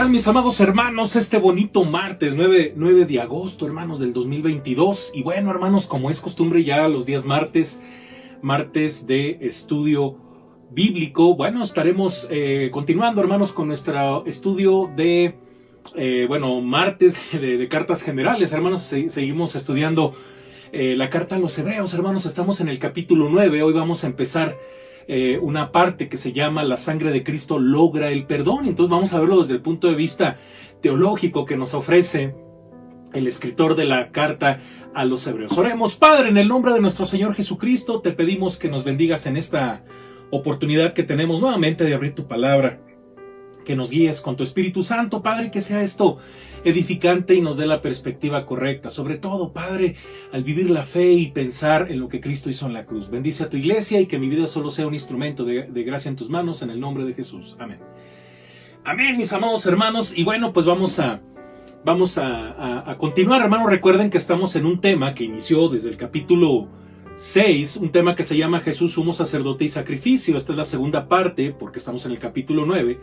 tal, mis amados hermanos? Este bonito martes 9 de agosto, hermanos, del 2022. Y bueno, hermanos, como es costumbre ya los días martes de estudio bíblico, bueno, estaremos continuando, hermanos, con nuestro estudio de, martes de cartas generales, hermanos. Seguimos estudiando la carta a los hebreos, hermanos. Estamos en el capítulo 9, hoy vamos a empezar una parte que se llama La sangre de Cristo logra el perdón. Entonces vamos a verlo desde el punto de vista teológico que nos ofrece el escritor de la carta a los hebreos. Oremos. Padre, en el nombre de nuestro Señor Jesucristo, te pedimos que nos bendigas en esta oportunidad que tenemos nuevamente de abrir tu palabra, que nos guíes con tu Espíritu Santo, Padre, que sea esto edificante y nos dé la perspectiva correcta. Sobre todo, Padre, al vivir la fe y pensar en lo que Cristo hizo en la cruz. Bendice a tu iglesia y que mi vida solo sea un instrumento de gracia en tus manos, en el nombre de Jesús. Amén. Amén, mis amados hermanos. Y bueno, pues vamos a continuar, hermanos. Recuerden que estamos en un tema que inició desde el capítulo 6, un tema que se llama Jesús, sumo sacerdote y sacrificio. Esta es la segunda parte, porque estamos en el capítulo 9.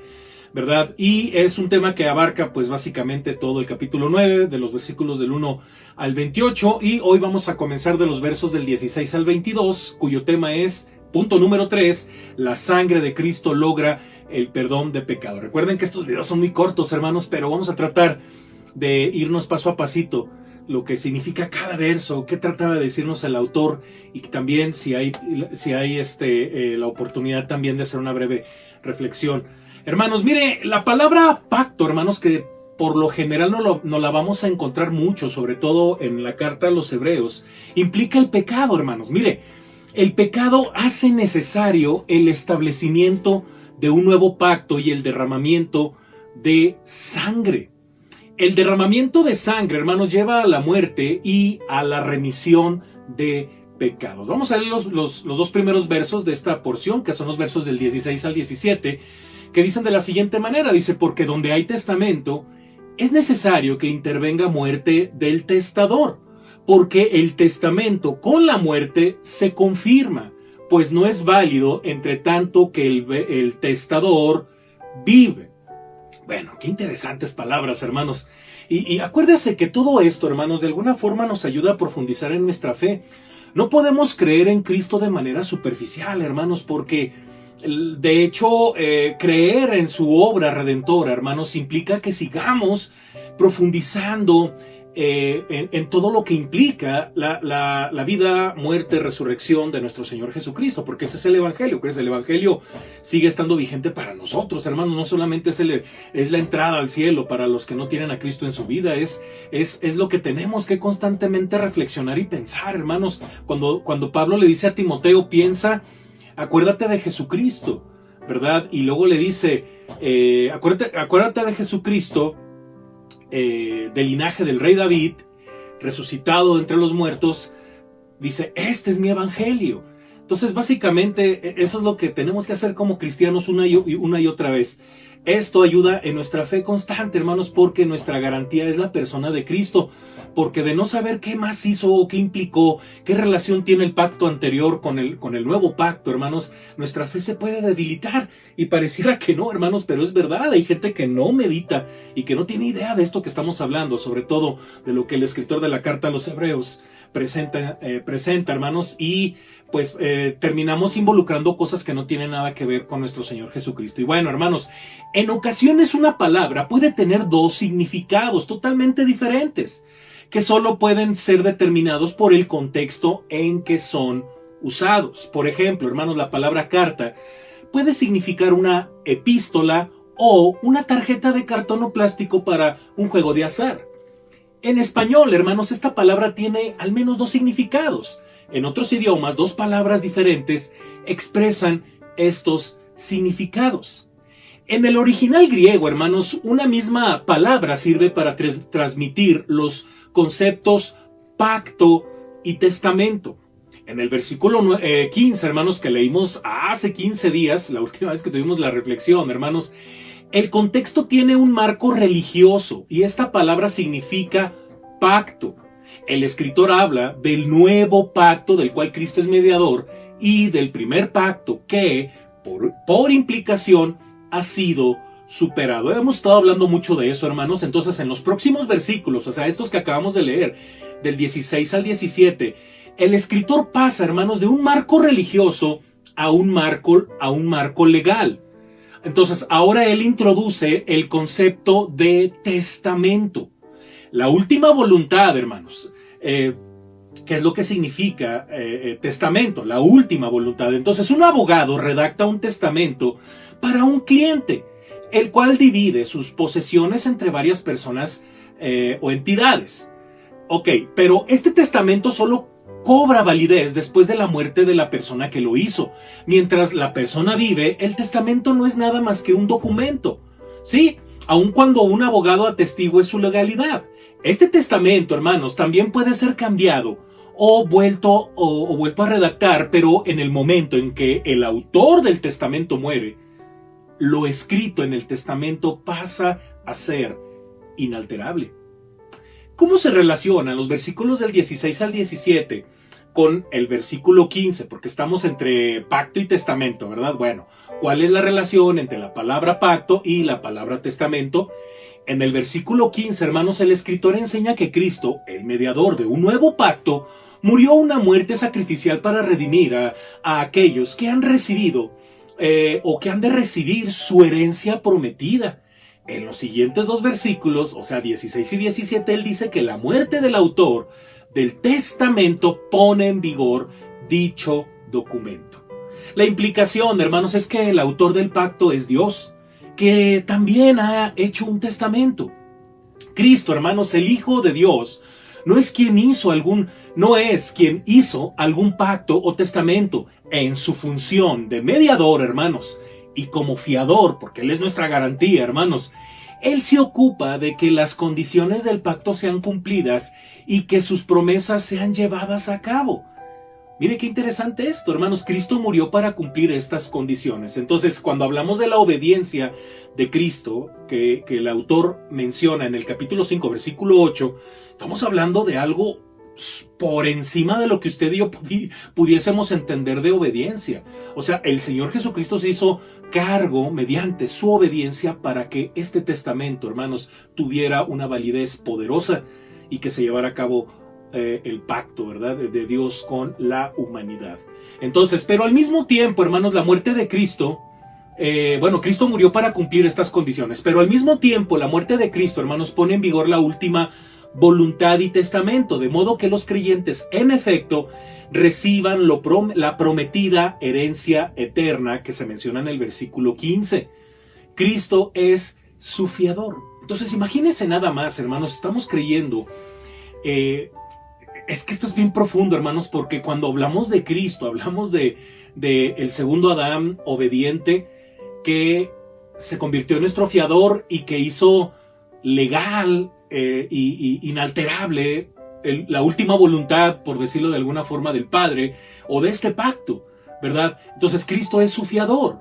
¿Verdad? Y es un tema que abarca pues básicamente todo el capítulo 9, de los versículos del 1 al 28, y hoy vamos a comenzar de los versos del 16 al 22, cuyo tema es, punto número 3, la sangre de Cristo logra el perdón de pecado. Recuerden que estos videos son muy cortos, hermanos, pero vamos a tratar de irnos paso a pasito, lo que significa cada verso, qué trataba de decirnos el autor, y también si hay la oportunidad también de hacer una breve reflexión. Hermanos, mire, la palabra pacto, hermanos, que por lo general no la vamos a encontrar mucho, sobre todo en la carta a los hebreos, implica el pecado, hermanos. Mire, el pecado hace necesario el establecimiento de un nuevo pacto y el derramamiento de sangre. El derramamiento de sangre, hermanos, lleva a la muerte y a la remisión de pecados. Vamos a leer los dos primeros versos de esta porción, que son los versos del 16 al 17, que dicen de la siguiente manera. Dice: porque donde hay testamento, es necesario que intervenga muerte del testador, porque el testamento con la muerte se confirma, pues no es válido entre tanto que el testador vive. Bueno, qué interesantes palabras, hermanos. Y acuérdese que todo esto, hermanos, de alguna forma nos ayuda a profundizar en nuestra fe. No podemos creer en Cristo de manera superficial, hermanos, porque de hecho, creer en su obra redentora, hermanos, implica que sigamos profundizando en todo lo que implica la vida, muerte, resurrección de nuestro Señor Jesucristo, porque ese es el Evangelio. El Evangelio sigue estando vigente para nosotros, hermanos. No solamente es la entrada al cielo para los que no tienen a Cristo en su vida, es lo que tenemos que constantemente reflexionar y pensar, hermanos. Cuando Pablo le dice a Timoteo, acuérdate de Jesucristo, ¿verdad? Y luego le dice, acuérdate de Jesucristo, del linaje del rey David, resucitado entre los muertos. Dice, este es mi evangelio. Entonces, básicamente, eso es lo que tenemos que hacer como cristianos una y otra vez. Esto ayuda en nuestra fe constante, hermanos, porque nuestra garantía es la persona de Cristo. Porque de no saber qué más hizo o qué implicó, qué relación tiene el pacto anterior con el nuevo pacto, hermanos, nuestra fe se puede debilitar. Y pareciera que no, hermanos, pero es verdad. Hay gente que no medita y que no tiene idea de esto que estamos hablando, sobre todo de lo que el escritor de la carta a los hebreos presenta, hermanos, y pues terminamos involucrando cosas que no tienen nada que ver con nuestro Señor Jesucristo. Y bueno, hermanos, en ocasiones una palabra puede tener dos significados totalmente diferentes, que solo pueden ser determinados por el contexto en que son usados. Por ejemplo, hermanos, la palabra carta puede significar una epístola o una tarjeta de cartón o plástico para un juego de azar. En español, hermanos, esta palabra tiene al menos dos significados. En otros idiomas, dos palabras diferentes expresan estos significados. En el original griego, hermanos, una misma palabra sirve para transmitir los conceptos pacto y testamento. En el versículo 15, hermanos, que leímos hace 15 días, la última vez que tuvimos la reflexión, hermanos, el contexto tiene un marco religioso y esta palabra significa pacto. El escritor habla del nuevo pacto del cual Cristo es mediador y del primer pacto que, por implicación, ha sido superado. Hemos estado hablando mucho de eso, hermanos. Entonces, en los próximos versículos, o sea, estos que acabamos de leer, del 16 al 17, el escritor pasa, hermanos, de un marco religioso a un marco legal. Entonces, ahora él introduce el concepto de testamento. La última voluntad, hermanos, ¿qué es lo que significa testamento? La última voluntad. Entonces, un abogado redacta un testamento para un cliente, el cual divide sus posesiones entre varias personas o entidades. Ok, pero este testamento solo cobra validez después de la muerte de la persona que lo hizo. Mientras la persona vive, el testamento no es nada más que un documento. ¿Sí? Aun cuando un abogado atestigue su legalidad. Este testamento, hermanos, también puede ser cambiado o vuelto a redactar, pero en el momento en que el autor del testamento muere, lo escrito en el testamento pasa a ser inalterable. ¿Cómo se relacionan los versículos del 16 al 17 con el versículo 15? Porque estamos entre pacto y testamento, ¿verdad? Bueno, ¿cuál es la relación entre la palabra pacto y la palabra testamento? En el versículo 15, hermanos, el escritor enseña que Cristo, el mediador de un nuevo pacto, murió una muerte sacrificial para redimir a aquellos que han recibido o que han de recibir su herencia prometida. En los siguientes dos versículos, o sea, 16 y 17, él dice que la muerte del autor del testamento pone en vigor dicho documento. La implicación, hermanos, es que el autor del pacto es Dios, que también ha hecho un testamento. Cristo, hermanos, el Hijo de Dios, no es quien hizo algún pacto o testamento. En su función de mediador, hermanos, y como fiador, porque Él es nuestra garantía, hermanos, Él se ocupa de que las condiciones del pacto sean cumplidas y que sus promesas sean llevadas a cabo. Mire qué interesante esto, hermanos. Cristo murió para cumplir estas condiciones. Entonces, cuando hablamos de la obediencia de Cristo, que el autor menciona en el capítulo 5, versículo 8, estamos hablando de algo por encima de lo que usted y yo pudiésemos entender de obediencia. O sea, el Señor Jesucristo se hizo cargo mediante su obediencia para que este testamento, hermanos, tuviera una validez poderosa y que se llevara a cabo el pacto, ¿verdad?, de Dios con la humanidad. Entonces, pero al mismo tiempo, hermanos, la muerte de Cristo, Cristo murió para cumplir estas condiciones, pero al mismo tiempo la muerte de Cristo, hermanos, pone en vigor la última voluntad y testamento, de modo que los creyentes, en efecto, reciban la prometida herencia eterna que se menciona en el versículo 15. Cristo es su fiador. Entonces, imagínense nada más, hermanos, estamos creyendo. Es que esto es bien profundo, hermanos, porque cuando hablamos de Cristo, hablamos de el segundo Adán obediente que se convirtió en nuestro fiador y que hizo legal y inalterable la última voluntad, por decirlo de alguna forma, del Padre o de este pacto, ¿verdad? Entonces Cristo es su fiador.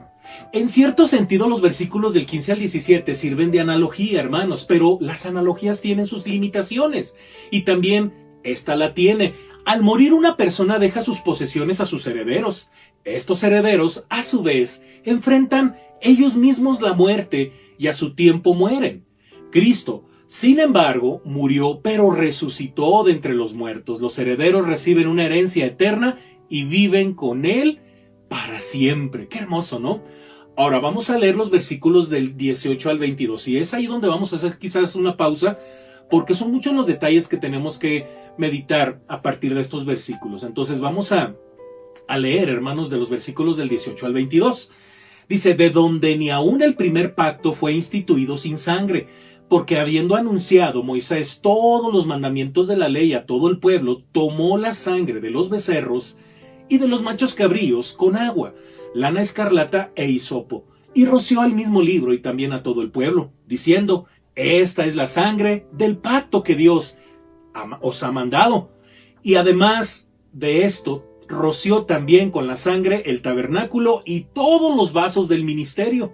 En cierto sentido, los versículos del 15 al 17 sirven de analogía, hermanos, pero las analogías tienen sus limitaciones y también esta la tiene. Al morir una persona deja sus posesiones a sus herederos. Estos herederos, a su vez, enfrentan ellos mismos la muerte y a su tiempo mueren. Cristo, sin embargo, murió, pero resucitó de entre los muertos. Los herederos reciben una herencia eterna y viven con Él para siempre. Qué hermoso, ¿no? Ahora vamos a leer los versículos del 18 al 22. Y es ahí donde vamos a hacer quizás una pausa, porque son muchos los detalles que tenemos que meditar a partir de estos versículos. Entonces vamos a leer, hermanos, de los versículos del 18 al 22. Dice, de donde ni aun el primer pacto fue instituido sin sangre, porque habiendo anunciado Moisés todos los mandamientos de la ley a todo el pueblo, tomó la sangre de los becerros y de los machos cabríos con agua, lana escarlata e hisopo, y roció al mismo libro y también a todo el pueblo, diciendo, esta es la sangre del pacto que Dios os ha mandado. Y además de esto, roció también con la sangre el tabernáculo y todos los vasos del ministerio.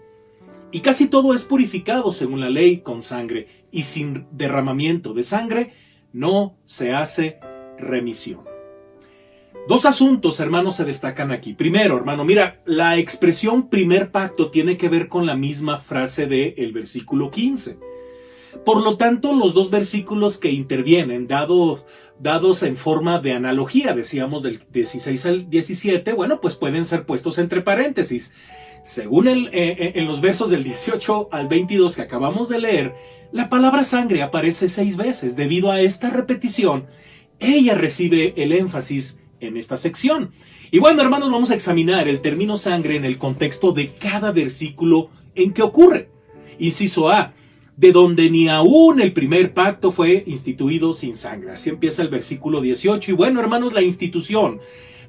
Y casi todo es purificado según la ley con sangre, y sin derramamiento de sangre no se hace remisión. Dos asuntos, hermanos, se destacan aquí. Primero, hermano, mira, la expresión primer pacto tiene que ver con la misma frase del versículo 15. Por lo tanto, los dos versículos que intervienen, dados en forma de analogía, decíamos del 16 al 17, bueno, pues pueden ser puestos entre paréntesis. Según en los versos del 18 al 22 que acabamos de leer, la palabra sangre aparece 6 veces. Debido a esta repetición, ella recibe el énfasis en esta sección. Y bueno, hermanos, vamos a examinar el término sangre en el contexto de cada versículo en que ocurre. Inciso A, de donde ni aún el primer pacto fue instituido sin sangre. Así empieza el versículo 18. Y bueno, hermanos, la institución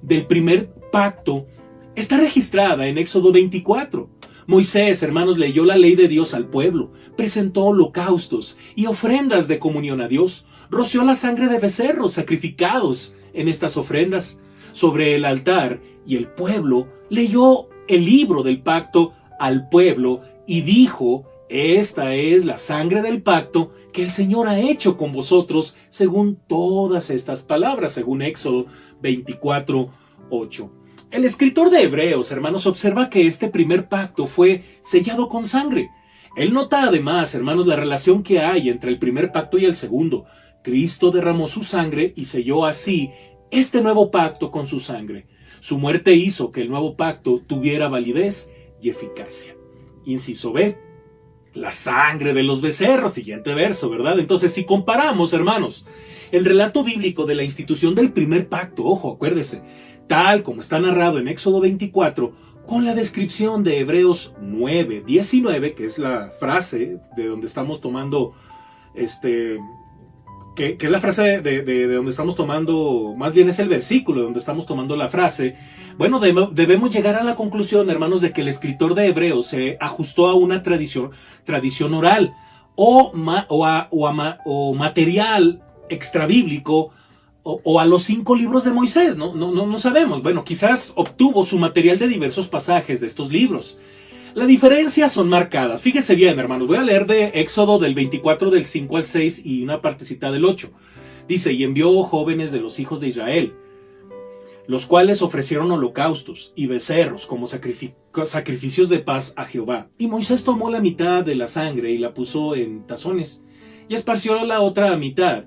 del primer pacto está registrada en Éxodo 24. Moisés, hermanos, leyó la ley de Dios al pueblo, presentó holocaustos y ofrendas de comunión a Dios, roció la sangre de becerros sacrificados en estas ofrendas sobre el altar, y el pueblo leyó el libro del pacto al pueblo y dijo: esta es la sangre del pacto que el Señor ha hecho con vosotros, según todas estas palabras, según Éxodo 24:8. El escritor de Hebreos, hermanos, observa que este primer pacto fue sellado con sangre. Él nota además, hermanos, la relación que hay entre el primer pacto y el segundo. Cristo derramó su sangre y selló así este nuevo pacto con su sangre. Su muerte hizo que el nuevo pacto tuviera validez y eficacia. Inciso B, la sangre de los becerros, siguiente verso, ¿verdad? Entonces, si comparamos, hermanos, el relato bíblico de la institución del primer pacto, ojo, acuérdese, tal como está narrado en Éxodo 24, con la descripción de Hebreos 9:19, que es la frase de donde estamos tomando, que es la frase de donde estamos tomando, más bien es el versículo de donde estamos tomando la frase. Bueno, debemos llegar a la conclusión, hermanos, de que el escritor de Hebreos se ajustó a una tradición oral o material extrabíblico, o a los 5 libros de Moisés, no sabemos. Bueno, quizás obtuvo su material de diversos pasajes de estos libros. Las diferencias son marcadas. Fíjese bien, hermanos, voy a leer de Éxodo del 24 del 5 al 6 y una partecita del 8. Dice: y envió jóvenes de los hijos de Israel, los cuales ofrecieron holocaustos y becerros como sacrificios de paz a Jehová. Y Moisés tomó la mitad de la sangre y la puso en tazones, y esparció la otra mitad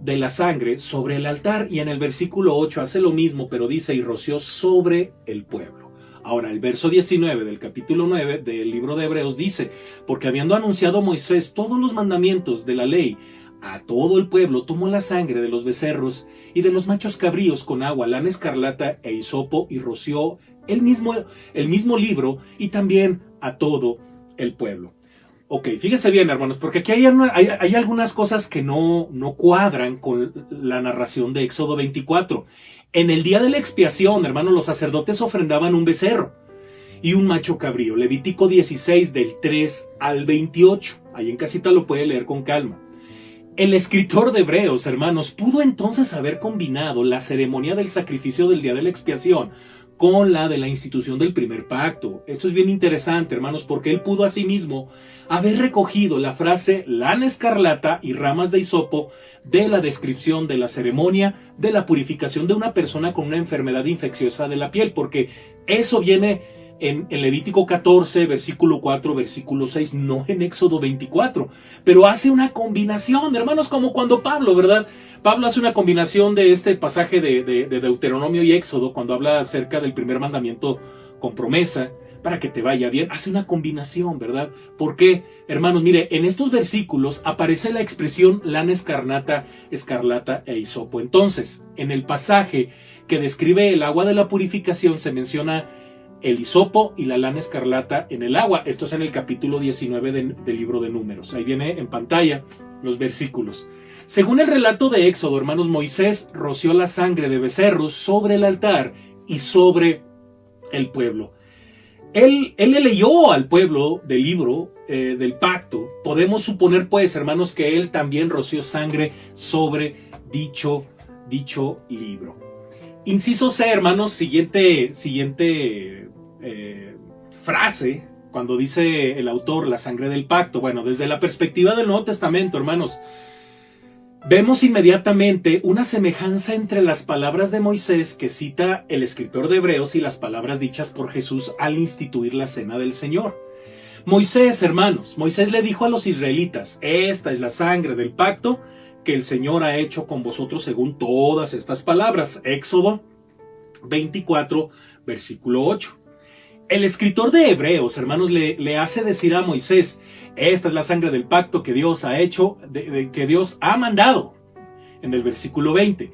de la sangre sobre el altar. Y en el versículo 8 hace lo mismo, pero dice: y roció sobre el pueblo. Ahora, el verso 19 del capítulo 9 del libro de Hebreos dice: porque habiendo anunciado Moisés todos los mandamientos de la ley a todo el pueblo, tomó la sangre de los becerros y de los machos cabríos con agua, lana escarlata e hisopo, y roció el mismo libro y también a todo el pueblo. Ok, fíjese bien, hermanos, porque aquí hay algunas cosas que no cuadran con la narración de Éxodo 24. En el día de la expiación, hermanos, los sacerdotes ofrendaban un becerro y un macho cabrío. Levítico 16 del 3 al 28. Ahí en casita lo puede leer con calma. El escritor de Hebreos, hermanos, pudo entonces haber combinado la ceremonia del sacrificio del día de la expiación con la de la institución del primer pacto. Esto es bien interesante, hermanos, porque él pudo asimismo haber recogido la frase lana escarlata y ramas de hisopo de la descripción de la ceremonia de la purificación de una persona con una enfermedad infecciosa de la piel, porque eso viene en Levítico 14, versículo 4, versículo 6, no en Éxodo 24, pero hace una combinación, hermanos, como cuando Pablo, ¿verdad? Pablo hace una combinación de este pasaje de Deuteronomio y Éxodo, cuando habla acerca del primer mandamiento con promesa, para que te vaya bien, hace una combinación, ¿verdad? Porque, hermanos, mire, en estos versículos aparece la expresión lana escarlata e hisopo. Entonces, en el pasaje que describe el agua de la purificación se menciona el hisopo y la lana escarlata en el agua. Esto es en el capítulo 19 del libro de Números. Ahí viene en pantalla los versículos. Según el relato de Éxodo, hermanos, Moisés roció la sangre de becerros sobre el altar y sobre el pueblo. Él le leyó al pueblo del libro del pacto. Podemos suponer, pues, hermanos, que él también roció sangre sobre dicho libro. Inciso C, hermanos, siguiente frase, cuando dice el autor la sangre del pacto. Bueno, desde la perspectiva del Nuevo Testamento, hermanos, vemos inmediatamente una semejanza entre las palabras de Moisés que cita el escritor de Hebreos y las palabras dichas por Jesús al instituir la cena del Señor. Moisés, hermanos, Moisés le dijo a los israelitas: esta es la sangre del pacto que el Señor ha hecho con vosotros según todas estas palabras. Éxodo 24, versículo 8. El escritor de Hebreos, hermanos, le hace decir a Moisés: esta es la sangre del pacto que Dios ha hecho, que Dios ha mandado, en el versículo 20.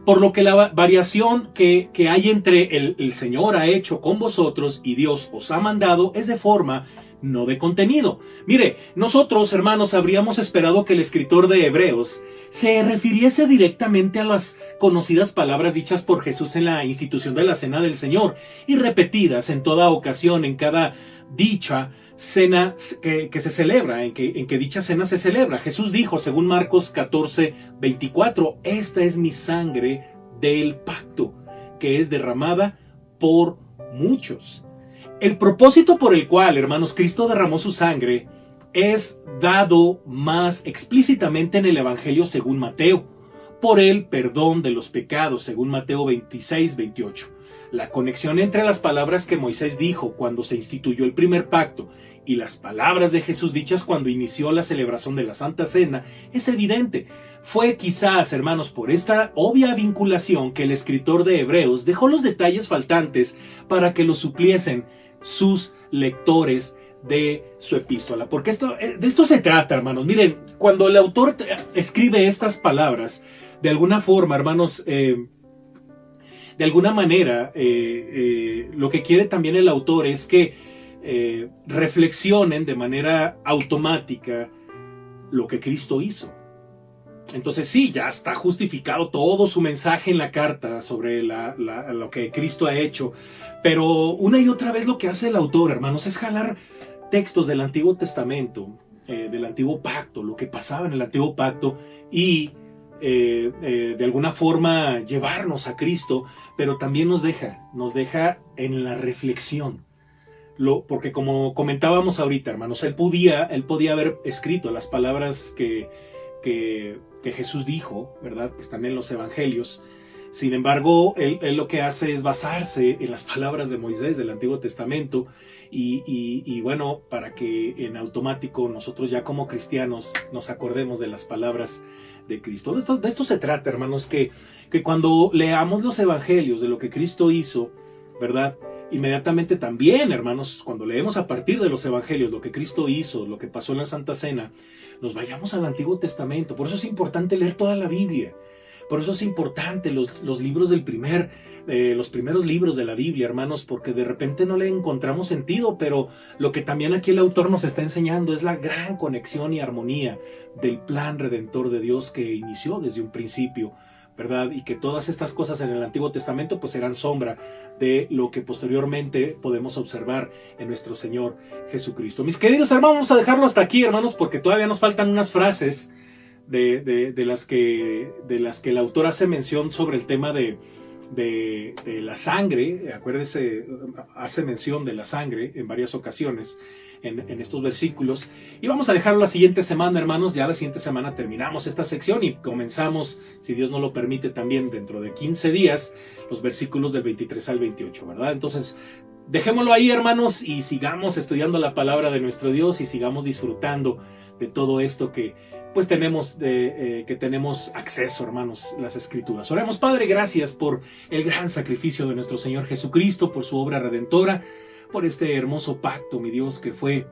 Por lo que la variación que hay entre el Señor ha hecho con vosotros y Dios os ha mandado es de forma, no de contenido. Mire, nosotros, hermanos, habríamos esperado que el escritor de Hebreos se refiriese directamente a las conocidas palabras dichas por Jesús en la institución de la cena del Señor y repetidas en toda ocasión, en cada dicha cena que se celebra, en que dicha cena se celebra. Jesús dijo, según Marcos 14, 24, esta es mi sangre del pacto, que es derramada por muchos. El propósito por el cual, hermanos, Cristo derramó su sangre es dado más explícitamente en el Evangelio según Mateo, por el perdón de los pecados, según Mateo 26, 28. La conexión entre las palabras que Moisés dijo cuando se instituyó el primer pacto y las palabras de Jesús dichas cuando inició la celebración de la Santa Cena es evidente. Fue quizás, hermanos, por esta obvia vinculación que el escritor de Hebreos dejó los detalles faltantes para que los supliesen sus lectores de su epístola, porque de esto se trata, hermanos. Miren, cuando el autor escribe estas palabras, de alguna forma, hermanos, de alguna manera, lo que quiere también el autor es que reflexionen de manera automática lo que Cristo hizo. Entonces sí, ya está justificado todo su mensaje en la carta sobre lo que Cristo ha hecho, pero una y otra vez lo que hace el autor, hermanos, es jalar textos del Antiguo Testamento, del Antiguo Pacto, lo que pasaba en el Antiguo Pacto y de alguna forma llevarnos a Cristo, pero también nos deja en la reflexión. Porque como comentábamos ahorita, hermanos, él podía haber escrito las palabras que Jesús dijo, ¿verdad? Que están en los evangelios. Sin embargo, él lo que hace es basarse en las palabras de Moisés del Antiguo Testamento y bueno, para que en automático nosotros ya como cristianos nos acordemos de las palabras de Cristo. De esto se trata, hermanos, que cuando leamos los evangelios de lo que Cristo hizo, ¿verdad? Inmediatamente también, hermanos, cuando leemos a partir de los evangelios lo que Cristo hizo, lo que pasó en la Santa Cena, nos vayamos al Antiguo Testamento. Por eso es importante leer toda la Biblia. Por eso es importante los libros los primeros libros de la Biblia, hermanos, porque de repente no le encontramos sentido, pero lo que también aquí el autor nos está enseñando es la gran conexión y armonía del plan redentor de Dios que inició desde un principio, ¿verdad? Y que todas estas cosas en el Antiguo Testamento pues eran sombra de lo que posteriormente podemos observar en nuestro Señor Jesucristo. Mis queridos hermanos, vamos a dejarlo hasta aquí, hermanos, porque todavía nos faltan unas frases de las que el autor hace mención sobre el tema de la sangre. Acuérdese, hace mención de la sangre en varias ocasiones en estos versículos, y vamos a dejarlo la siguiente semana, hermanos. Ya la siguiente semana terminamos esta sección y comenzamos, si Dios nos lo permite, también dentro de 15 días los versículos del 23 al 28, ¿verdad? Entonces dejémoslo ahí, hermanos, y sigamos estudiando la palabra de nuestro Dios y sigamos disfrutando de todo esto que pues tenemos acceso, hermanos, las Escrituras. Oremos. Padre, gracias por el gran sacrificio de nuestro Señor Jesucristo, por su obra redentora, por este hermoso pacto, mi Dios, que fue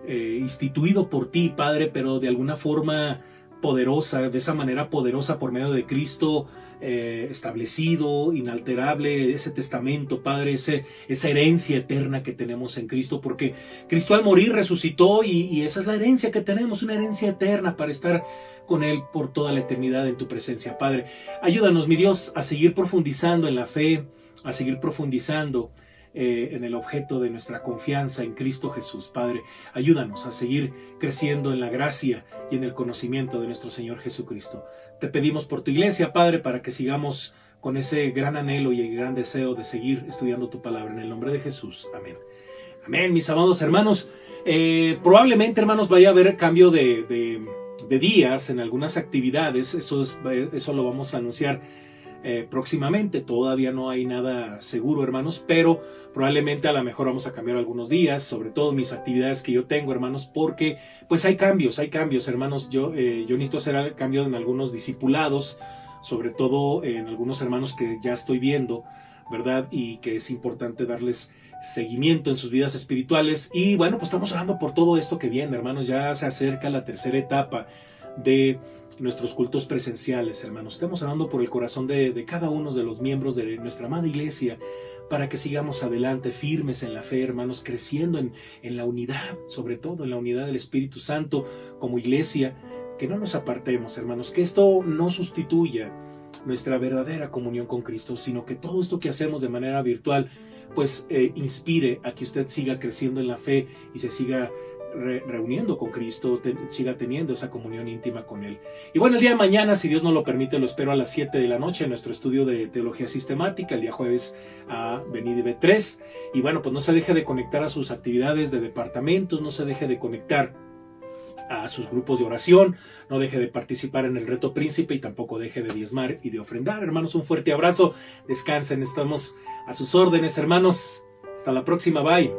instituido por ti, Padre, pero de alguna forma poderosa, de esa manera poderosa por medio de Cristo, establecido, inalterable, ese testamento, Padre, esa herencia eterna que tenemos en Cristo, porque Cristo al morir resucitó y esa es la herencia que tenemos, una herencia eterna para estar con Él por toda la eternidad en tu presencia. Padre, ayúdanos, mi Dios, a seguir profundizando en la fe, a seguir profundizando en el objeto de nuestra confianza en Cristo Jesús. Padre, ayúdanos a seguir creciendo en la gracia y en el conocimiento de nuestro Señor Jesucristo. Te pedimos por tu iglesia, Padre, para que sigamos con ese gran anhelo y el gran deseo de seguir estudiando tu palabra, en el nombre de Jesús. Amén. Amén, mis amados hermanos. Probablemente, hermanos, vaya a haber cambio de de días en algunas actividades. Eso lo vamos a anunciar próximamente. Todavía no hay nada seguro, hermanos, pero probablemente a lo mejor vamos a cambiar algunos días, sobre todo mis actividades que yo tengo, hermanos, porque pues hay cambios, hermanos. Yo necesito hacer el cambio en algunos discipulados, sobre todo en algunos hermanos que ya estoy viendo, ¿verdad? Y que es importante darles seguimiento en sus vidas espirituales. Y bueno, pues estamos orando por todo esto que viene, hermanos. Ya se acerca la tercera etapa de nuestros cultos presenciales, hermanos. Estamos orando por el corazón de cada uno de los miembros de nuestra amada iglesia, para que sigamos adelante firmes en la fe, hermanos, creciendo en la unidad, sobre todo en la unidad del Espíritu Santo como iglesia. Que no nos apartemos, hermanos, que esto no sustituya nuestra verdadera comunión con Cristo, sino que todo esto que hacemos de manera virtual pues inspire a que usted siga creciendo en la fe y se siga reuniendo con Cristo, siga teniendo esa comunión íntima con Él. Y bueno, el día de mañana, si Dios nos lo permite, lo espero a las 7 de la noche en nuestro estudio de Teología Sistemática, el día jueves a Venid B3. Y bueno, pues no se deje de conectar a sus actividades de departamentos, no se deje de conectar a sus grupos de oración, no deje de participar en el reto príncipe y tampoco deje de diezmar y de ofrendar. Hermanos, un fuerte abrazo, descansen, estamos a sus órdenes, hermanos. Hasta la próxima, bye.